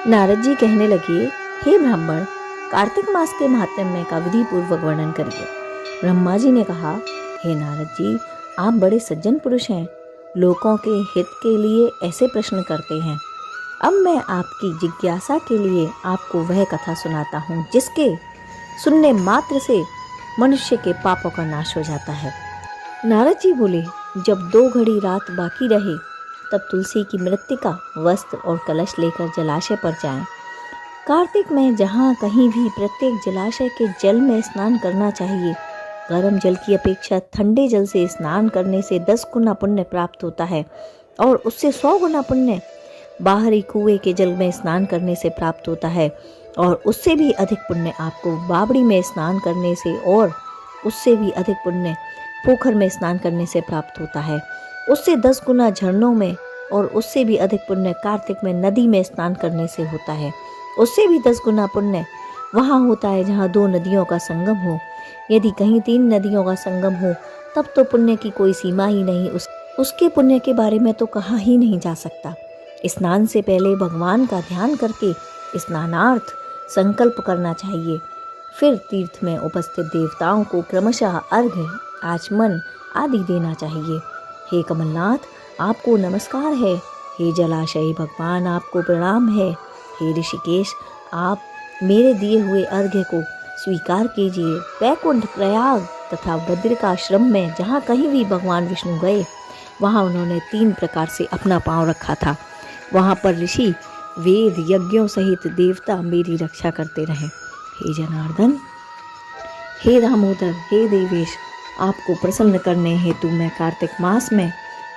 नारद जी कहने लगे, हे ब्राह्मण, कार्तिक मास के महात्म्य का विधि पूर्वक वर्णन करिए। ब्रह्मा जी ने कहा, हे नारद जी, आप बड़े सज्जन पुरुष हैं, लोगों के हित के लिए ऐसे प्रश्न करते हैं। अब मैं आपकी जिज्ञासा के लिए आपको वह कथा सुनाता हूँ जिसके सुनने मात्र से मनुष्य के पापों का नाश हो जाता है। नारद जी बोले, जब 2 घड़ी रात बाकी रहे तब तुलसी की मृत्तिका, वस्त्र और कलश लेकर जलाशय पर जाएं। कार्तिक में जहाँ कहीं भी प्रत्येक जलाशय के जल में स्नान करना चाहिए। गर्म जल की अपेक्षा ठंडे जल से स्नान करने से 10 गुना पुण्य प्राप्त होता है और उससे 100 गुना पुण्य बाहरी कुएं के जल में स्नान करने से प्राप्त होता है और उससे भी अधिक पुण्य आपको बावड़ी में स्नान करने से और उससे भी अधिक पुण्य पोखर में स्नान करने से प्राप्त होता है। उससे 10 गुना झरनों में और उससे भी अधिक पुण्य कार्तिक में नदी में स्नान करने से होता है। उससे भी 10 गुना पुण्य वहाँ होता है जहाँ 2 नदियों का संगम हो। यदि कहीं 3 नदियों का संगम हो तब तो पुण्य की कोई सीमा ही नहीं। उसके पुण्य के बारे में तो कहा ही नहीं जा सकता। स्नान से पहले भगवान का ध्यान करके स्नानार्थ संकल्प करना चाहिए। फिर तीर्थ में उपस्थित देवताओं को क्रमशः अर्घ्य, आचमन आदि देना चाहिए। हे कमलनाथ, आपको नमस्कार है। हे जलाशय भगवान, आपको प्रणाम है। हे ऋषिकेश, आप मेरे दिए हुए अर्घ्य को स्वीकार कीजिए। वैकुंठ, प्रयाग तथा बद्रिकाश्रम में जहाँ कहीं भी भगवान विष्णु गए वहाँ उन्होंने 3 प्रकार से अपना पांव रखा था। वहाँ पर ऋषि, वेद, यज्ञों सहित देवता मेरी रक्षा करते रहे। हे जनार्दन, हे दामोदर, हे देवेश, आपको प्रसन्न करने हेतु मैं कार्तिक मास में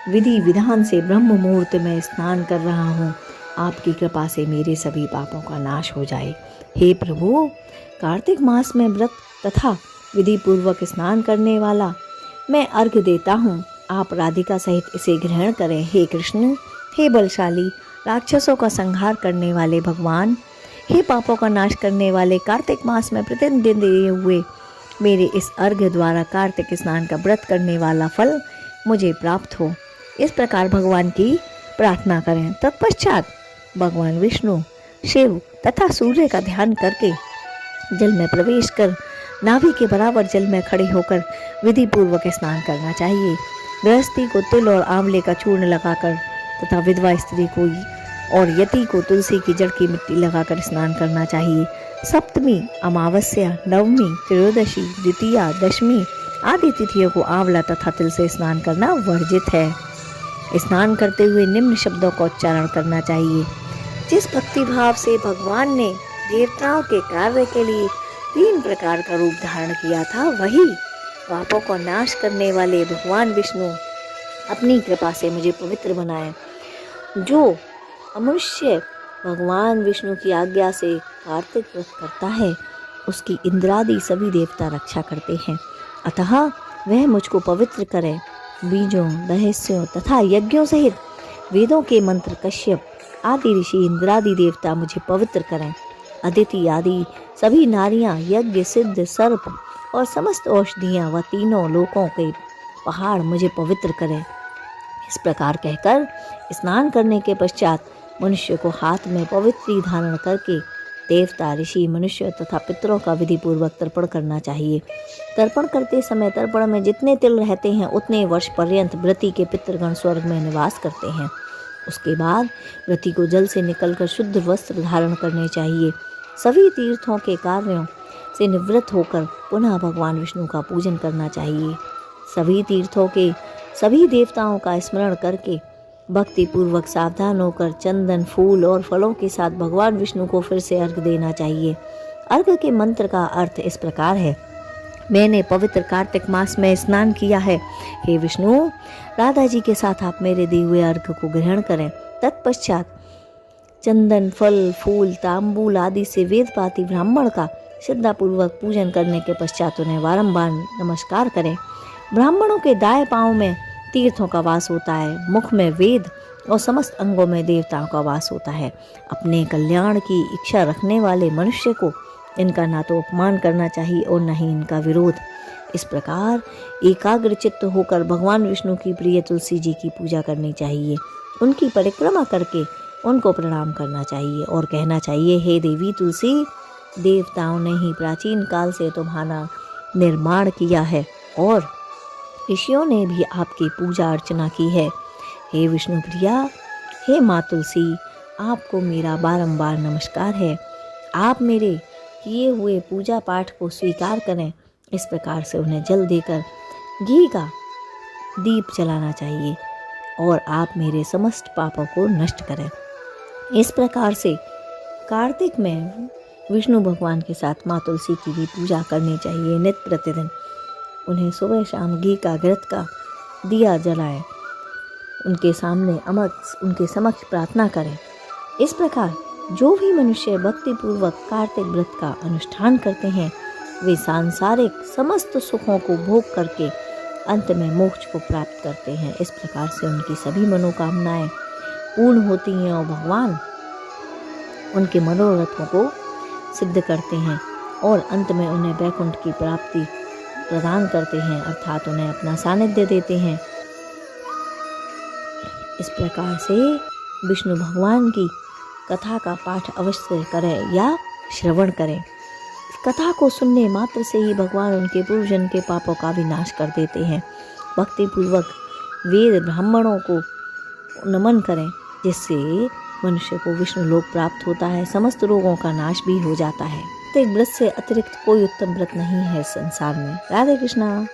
विधि विधान से ब्रह्म मुहूर्त में स्नान कर रहा हूँ। आपकी कृपा से मेरे सभी पापों का नाश हो जाए। हे प्रभु, कार्तिक मास में व्रत तथा विधि पूर्वक स्नान करने वाला मैं अर्घ्य देता हूँ। आप राधिका सहित इसे ग्रहण करें। हे कृष्ण, हे बलशाली, राक्षसों का संहार करने वाले भगवान, हे पापों का नाश करने वाले, कार्तिक मास में प्रतिदिन दिए हुए मेरे इस अर्घ्य द्वारा कार्तिक स्नान का व्रत करने वाला फल मुझे प्राप्त हो। इस प्रकार भगवान की प्रार्थना करें। तत्पश्चात भगवान विष्णु, शिव तथा सूर्य का ध्यान करके जल में प्रवेश कर नाभि के बराबर जल में खड़े होकर विधि पूर्वक स्नान करना चाहिए। गृहस्थी को तिल और आंवले का चूर्ण लगाकर तथा विधवा स्त्री को और यति को तुलसी की जड़ की मिट्टी लगाकर स्नान करना चाहिए। सप्तमी, अमावस्या, नवमी, त्रयोदशी, द्वितीया, दशमी आदि तिथियों को आंवला तथा तिल से स्नान करना वर्जित है। स्नान करते हुए निम्न शब्दों का उच्चारण करना चाहिए। जिस भक्ति भाव से भगवान ने देवताओं के कार्य के लिए 3 प्रकार का रूप धारण किया था, वही पापों को नाश करने वाले भगवान विष्णु अपनी कृपा से मुझे पवित्र बनाए। जो मनुष्य भगवान विष्णु की आज्ञा से कार्तिक व्रत करता है उसकी इंद्रादि सभी देवता रक्षा करते हैं। अतः वह मुझको पवित्र करे। बीजों, रहस्यों तथा यज्ञों सहित वेदों के मंत्र कश्यप आदि ऋषि इंद्रादि देवता मुझे पवित्र करें। अदिति आदि सभी नारियां, यज्ञ, सिद्ध, सर्प और समस्त औषधियाँ व तीनों लोकों के पहाड़ मुझे पवित्र करें। इस प्रकार कहकर स्नान करने के पश्चात मनुष्य को हाथ में पवित्री धारण करके देवता, ऋषि, मनुष्य तथा पितरों का विधि पूर्वक तर्पण करना चाहिए। तर्पण करते समय तर्पण में जितने तिल रहते हैं उतने वर्ष पर्यंत व्रती के पितृगण स्वर्ग में निवास करते हैं। उसके बाद व्रती को जल से निकलकर शुद्ध वस्त्र धारण करने चाहिए। सभी तीर्थों के कार्यों से निवृत्त होकर पुनः भगवान विष्णु का पूजन करना चाहिए। सभी तीर्थों के सभी देवताओं का स्मरण करके भक्ति पूर्वक सावधान होकर चंदन, फूल और फलों के साथ भगवान विष्णु को फिर से अर्घ्य देना चाहिए। अर्घ्य के मंत्र का अर्थ इस प्रकार है। मैंने पवित्र कार्तिक मास में स्नान किया है। हे विष्णु, राधा जी के साथ आप मेरे दिए हुए अर्घ्य को ग्रहण करें। तत्पश्चात चंदन, फल, फूल, तांबूल आदि से वेद पाती ब्राह्मण का श्रद्धापूर्वक पूजन करने के पश्चात उन्हें बारंबार नमस्कार करें। ब्राह्मणों के दाएं पांव में तीर्थों का वास होता है, मुख में वेद और समस्त अंगों में देवताओं का वास होता है। अपने कल्याण की इच्छा रखने वाले मनुष्य को इनका ना तो अपमान करना चाहिए और न ही इनका विरोध। इस प्रकार एकाग्र चित्त होकर भगवान विष्णु की प्रिय तुलसी जी की पूजा करनी चाहिए। उनकी परिक्रमा करके उनको प्रणाम करना चाहिए और कहना चाहिए, हे देवी तुलसी, देवताओं ने ही प्राचीन काल से तुम्हारा निर्माण किया है और ऋषियों ने भी आपकी पूजा अर्चना की है। हे विष्णु प्रिया, हे माँ तुलसी, आपको मेरा बारंबार नमस्कार है। आप मेरे किए हुए पूजा पाठ को स्वीकार करें। इस प्रकार से उन्हें जल देकर घी का दीप जलाना चाहिए और आप मेरे समस्त पापों को नष्ट करें। इस प्रकार से कार्तिक में विष्णु भगवान के साथ माँ तुलसी की भी पूजा करनी चाहिए। नित्य प्रतिदिन उन्हें सुबह शाम घी का घृत का दिया जलाएं, उनके सामने उनके समक्ष प्रार्थना करें। इस प्रकार जो भी मनुष्य भक्तिपूर्वक कार्तिक व्रत का अनुष्ठान करते हैं वे सांसारिक समस्त सुखों को भोग करके अंत में मोक्ष को प्राप्त करते हैं। इस प्रकार से उनकी सभी मनोकामनाएं पूर्ण होती हैं और भगवान उनके मनोरथों को सिद्ध करते हैं और अंत में उन्हें वैकुंठ की प्राप्ति प्रदान करते हैं, अर्थात उन्हें अपना सानिध्य देते हैं। इस प्रकार से विष्णु भगवान की कथा का पाठ अवश्य करें या श्रवण करें। कथा को सुनने मात्र से ही भगवान उनके पूर्वजन्म के पापों का विनाश कर देते हैं। भक्तिपूर्वक वेद ब्राह्मणों को नमन करें, जिससे मनुष्य को विष्णु लोक प्राप्त होता है, समस्त रोगों का नाश भी हो जाता है। तो एक व्रत से अतिरिक्त कोई उत्तम व्रत नहीं है संसार में। राधे कृष्णा।